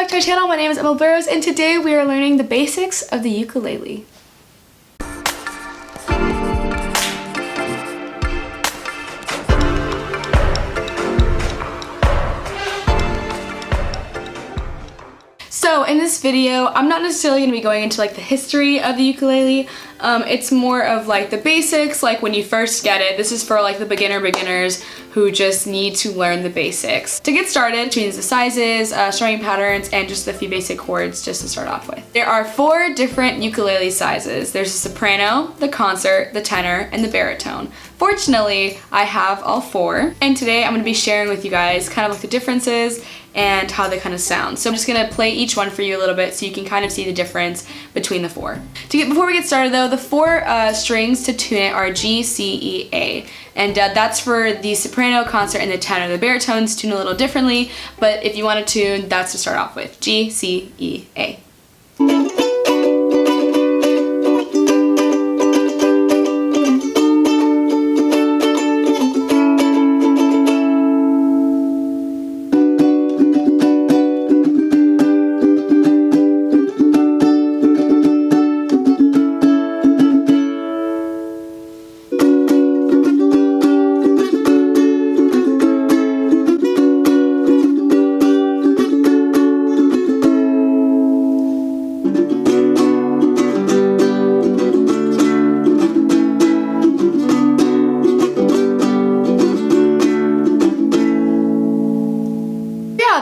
back to our channel. My name is Emma Blurose, and today we are learning the basics of the ukulele. So in this video, I'm not necessarily going to be going into like the history of the ukulele. It's more of like the basics, like when you first get it. This is for like the beginners who just need to learn the basics. To get started, change the sizes, strumming patterns, and just a few basic chords just to start off with. There are 4 different ukulele sizes. There's the soprano, the concert, the tenor, and the baritone. Fortunately, I have all 4, and today I'm going to be sharing with you guys kind of like the differences and how they kind of sound. So I'm just gonna play each one for you a little bit so you can kind of see the difference between the 4. Before we get started though, the 4 strings to tune it are G, C, E, A. And that's for the soprano, concert, and the tenor. The baritones tune a little differently, but if you want to tune, that's to start off with. G, C, E, A.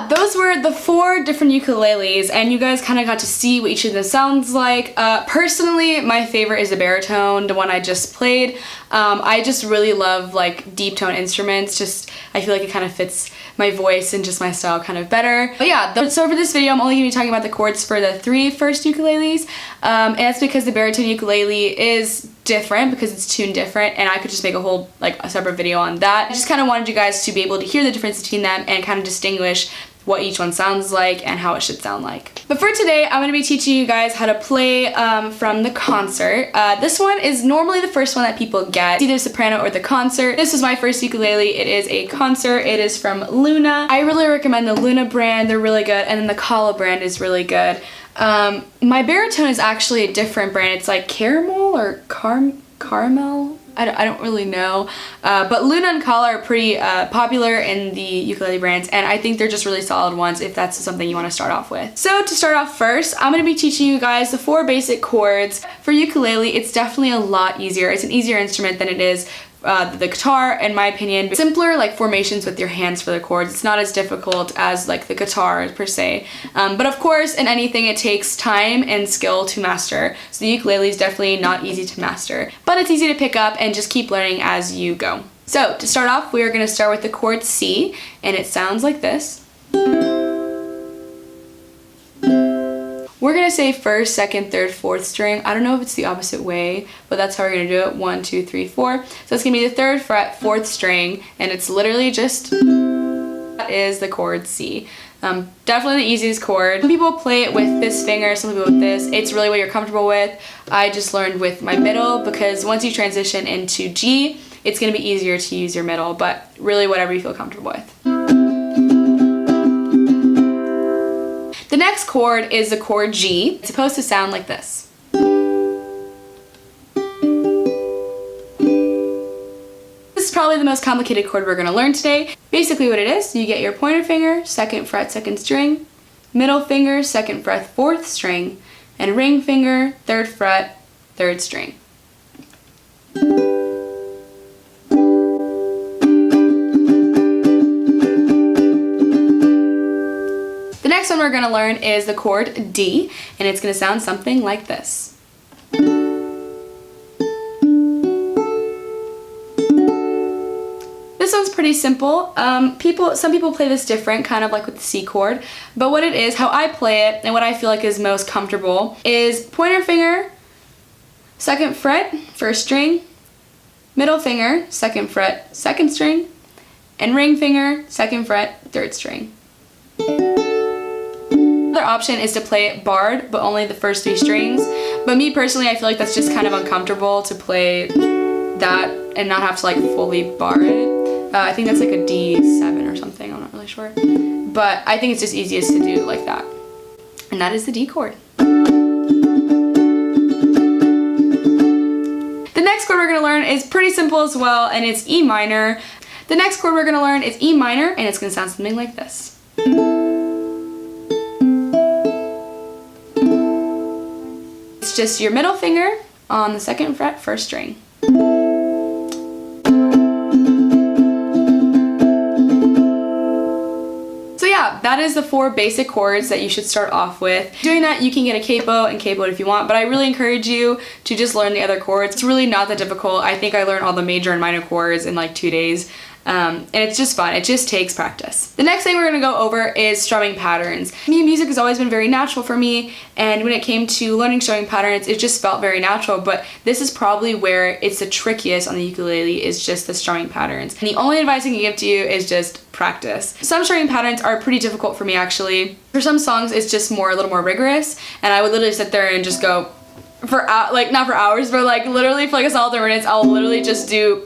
Those were the 4 different ukuleles, and you guys kind of got to see what each of them sounds like. Personally, my favorite is the baritone, the one I just played. I just really love like deep tone instruments. I feel like it kind of fits my voice and just my style kind of better. But yeah, so for this video, I'm only going to be talking about the chords for the 3 first ukuleles, and that's because the baritone ukulele is different because it's tuned different, and I could just make a whole like a separate video on that. I just kind of wanted you guys to be able to hear the difference between them and kind of distinguish what each one sounds like and how it should sound like. But for today, I'm going to be teaching you guys how to play from the concert. This one is normally the first one that people get. It's either soprano or the concert. This is my first ukulele. It is a concert. It is from Luna. I really recommend the Luna brand. They're really good. And then the Kala brand is really good. My baritone is actually a different brand. It's like caramel or caramel. I don't really know, but Luna and Kala are pretty popular in the ukulele brands, and I think they're just really solid ones if that's something you want to start off with. So to start off first, I'm going to be teaching you guys the 4 basic chords. For ukulele, it's definitely a lot easier. It's an easier instrument than it is the guitar, in my opinion. Simpler like formations with your hands for the chords. It's not as difficult as like the guitar per se. But of course, in anything it takes time and skill to master. So the ukulele is definitely not easy to master, but it's easy to pick up and just keep learning as you go. So to start off, we are going to start with the chord C, and it sounds like this. We're going to say 1st, 2nd, 3rd, 4th string. I don't know if it's the opposite way, but that's how we're going to do it. 1, 2, 3, 4. So it's going to be the 3rd fret, 4th string, and it's literally just, that is the chord C. Definitely the easiest chord. Some people play it with this finger, some people with this. It's really what you're comfortable with. I just learned with my middle because once you transition into G, it's going to be easier to use your middle, but really whatever you feel comfortable with. The next chord is the chord G. It's supposed to sound like this. This is probably the most complicated chord we're going to learn today. Basically what it is, you get your pointer finger, 2nd fret, 2nd string, middle finger, 2nd fret, 4th string, and ring finger, 3rd fret, 3rd string. The next one we're going to learn is the chord D, and it's going to sound something like this. This one's pretty simple. Some people play this different, kind of like with the C chord, but what it is, how I play it, and what I feel like is most comfortable, is pointer finger, 2nd fret, 1st string, middle finger, 2nd fret, 2nd string, and ring finger, 2nd fret, 3rd string. Another option is to play it barred, but only the first 3 strings. But me personally, I feel like that's just kind of uncomfortable to play that and not have to like fully bar it. I think that's like a D7 or something, I'm not really sure. But I think it's just easiest to do like that. And that is the D chord. The next chord we're going to learn is pretty simple as well, and it's E minor. The next chord we're going to learn is E minor, and it's going to sound something like this. It's just your middle finger on the 2nd fret, 1st string. That is the 4 basic chords that you should start off with. Doing that, you can get a capo and capo it if you want, but I really encourage you to just learn the other chords. It's really not that difficult. I think I learned all the major and minor chords in like 2 days. And it's just fun. It just takes practice. The next thing we're going to go over is strumming patterns. Music has always been very natural for me, and when it came to learning strumming patterns, it just felt very natural, but this is probably where it's the trickiest on the ukulele, is just the strumming patterns. And the only advice I can give to you is just practice. Some strumming patterns are pretty difficult for me, actually. For some songs, it's just a little more rigorous, and I would literally sit there and just go for, like, not for hours, but like literally for like a solid 30 minutes, I'll literally just do.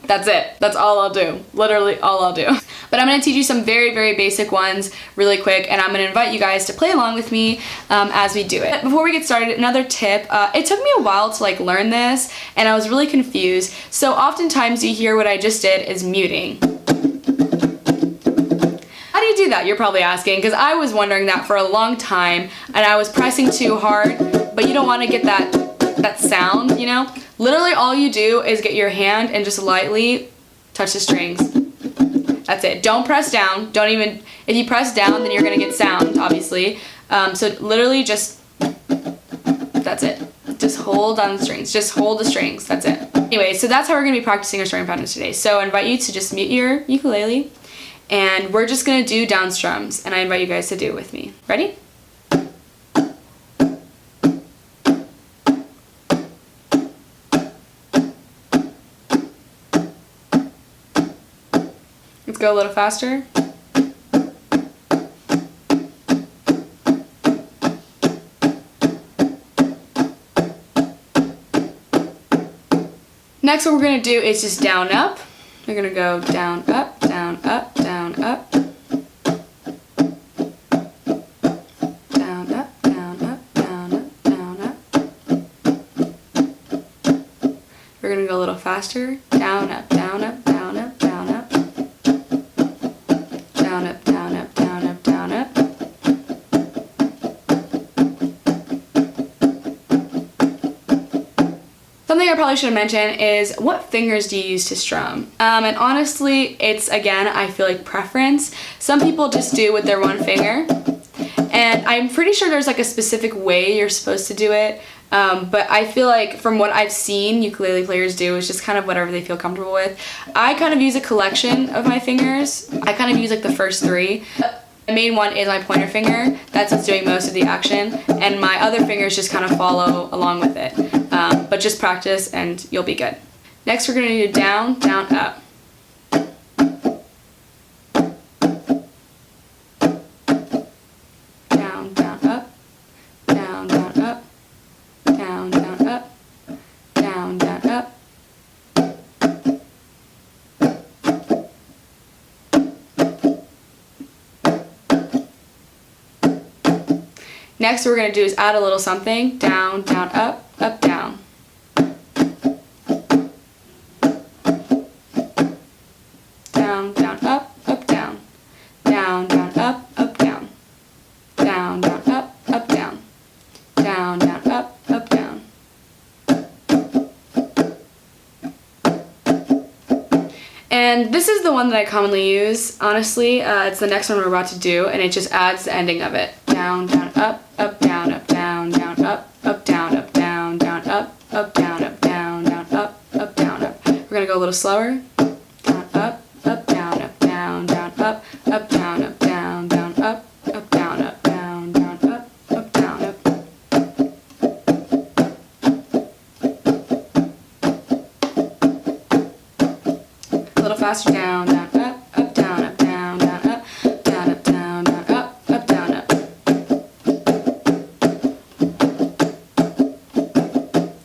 That's it. That's all I'll do. Literally all I'll do. But I'm going to teach you some very, very basic ones really quick, and I'm going to invite you guys to play along with me as we do it. Before we get started, another tip. It took me a while to like learn this, and I was really confused. So oftentimes you hear what I just did is muting. How do you do that? You're probably asking, because I was wondering that for a long time, and I was pressing too hard, but you don't want to get that sound, you know? Literally all you do is get your hand and just lightly touch the strings. That's it. Don't press down. Don't even, if you press down, then you're gonna get sound, obviously. So literally just, that's it. Just hold on the strings. Just hold the strings. That's it. Anyway, so that's how we're gonna be practicing our strumming patterns today. So I invite you to just mute your ukulele, and we're just gonna do down strums, and I invite you guys to do it with me. Ready? Let's go a little faster. Next, what we're going to do is just down, up. We're going to go down, up, down, up, down, up. Down, up, down, up, down, up, down, up. We're going to go a little faster. Down, up, down, up, down, up, down, up. Down, up, down, up, down, up, down, up. Something I probably should have mentioned is, what fingers do you use to strum? And honestly, it's, again, I feel like preference. Some people just do with their one finger, and I'm pretty sure there's like a specific way you're supposed to do it. But I feel like from what I've seen ukulele players do, it's just kind of whatever they feel comfortable with. I kind of use a collection of my fingers. I kind of use like the first 3. The main one is my pointer finger. That's what's doing most of the action. And my other fingers just kind of follow along with it. But just practice and you'll be good. Next, we're going to do down, down, up. Down, down, up. Down, down, up. Down, down, up. Down, down, up. Next, what we're going to do is add a little something. Down, down, up, down. Down, down, up, down. Down, down, up, down. Down, down, up, down. Down, down, up, down. And this is the one that I commonly use, honestly. It's the next one we're about to do, and it just adds the ending of it. Down, down, up, down, down, down, up, down, down, down, up, down, down, down, up, down, up. We're gonna go a little slower. Down, up, down, down, down, up, down, down, down, up, down, down, down, up, down, up. A little faster. Down, down, up, down, down, down, up, down, down, down, up, down, up.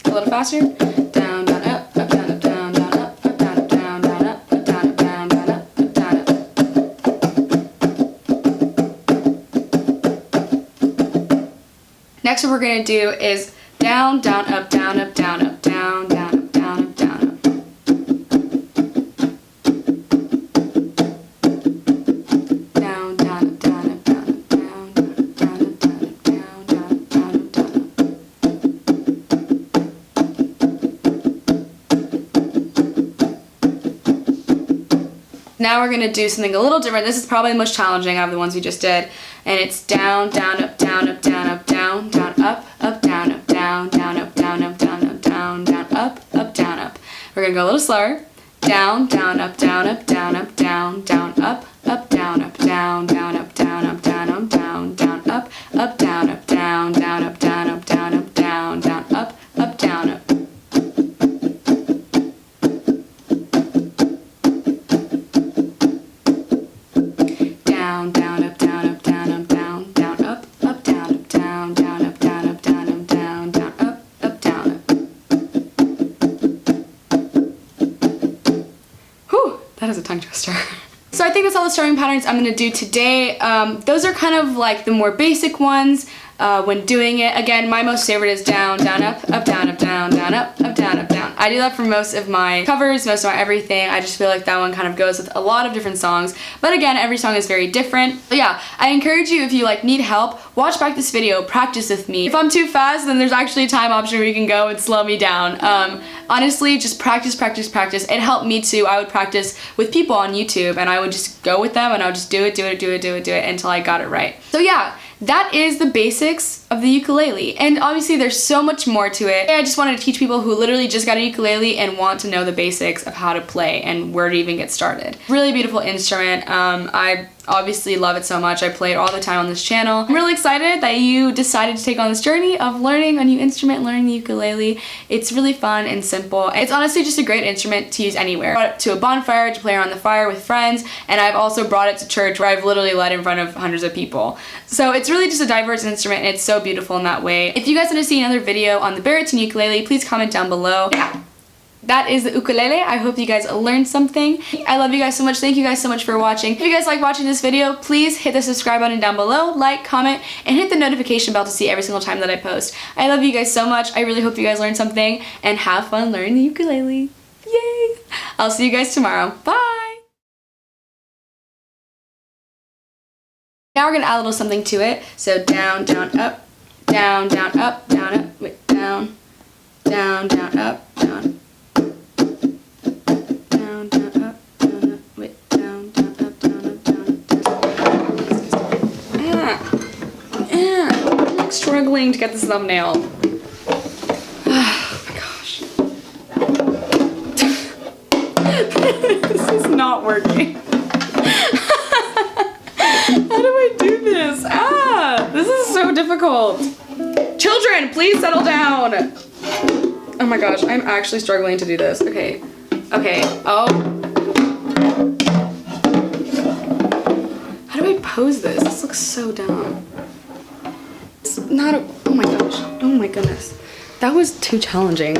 A little faster. Down, down, up, down, down, down, up, down, down, down, up, down, down, down, up, down, up. next what we're gonna do is down, down, up, down, up, down, up, down, down, up, down, up, down, up. Down, down, up, down, up, down, up, down, down, up, down, up, down, down, up, down, up, down, up. Now we're gonna do something a little different. This is probably the most challenging out of the ones we just did. And it's down, down, up, down, up, down, up, down, down, up, down, up, down, down, up, down, up, down, up, down, down, up, down, up. We're gonna go a little slower. Down, down, up, down, up, down, up, down, down, up, down, up, down, down, up, down, up, down, up, down, down, up, down, up, down, down, up, down, up, down, up, down, down, up, down, up. Down, down, up, down, up, down, up, down, down, up, down, up, down, down, up, down, up, down, up, down, down, up, down, up. Whew, that is a tongue twister. So I think that's all the strumming patterns I'm going to do today. Those are kind of like the more basic ones when doing it. Again, my most favorite is down, down, up, down, up, down, down, up, down, up, down. I do that for most of my covers, most of my everything. I just feel like that one kind of goes with a lot of different songs. But again, every song is very different. But yeah, I encourage you, if you like need help, watch back this video, practice with me. If I'm too fast, then there's actually a time option where you can go and slow me down. Honestly, just practice, practice, practice. It helped me too. I would practice with people on YouTube and I would just go with them and I would just do it until I got it right. So yeah, that is the basics of the ukulele. And obviously there's so much more to it. I just wanted to teach people who literally just got a ukulele and want to know the basics of how to play and where to even get started. Really beautiful instrument. I obviously love it so much. I play it all the time on this channel. I'm really excited that you decided to take on this journey of learning a new instrument, learning the ukulele. It's really fun and simple. It's honestly just a great instrument to use anywhere. I brought it to a bonfire to play around the fire with friends, and I've also brought it to church where I've literally led in front of hundreds of people. So it's really just a diverse instrument and it's so beautiful in that way. If you guys want to see another video on the Baritone ukulele, please comment down below. Yeah. That is the ukulele. I hope you guys learned something. I love you guys so much. Thank you guys so much for watching. If you guys like watching this video, please hit the subscribe button down below, like, comment, and hit the notification bell to see every single time that I post. I love you guys so much. I really hope you guys learned something and have fun learning the ukulele. Yay! I'll see you guys tomorrow. Bye! Now we're gonna add a little something to it. So down, down, up, down, down, up, down, up, wait, down, down, down, up, down. Struggling to get this thumbnail. Oh my gosh. This is not working. How do I do this? This is so difficult. Children, please settle down. Oh my gosh, I'm actually struggling to do this. Okay. Okay. Oh. How do I pose this? This looks so dumb. Not a, oh my gosh, oh my goodness. That was too challenging.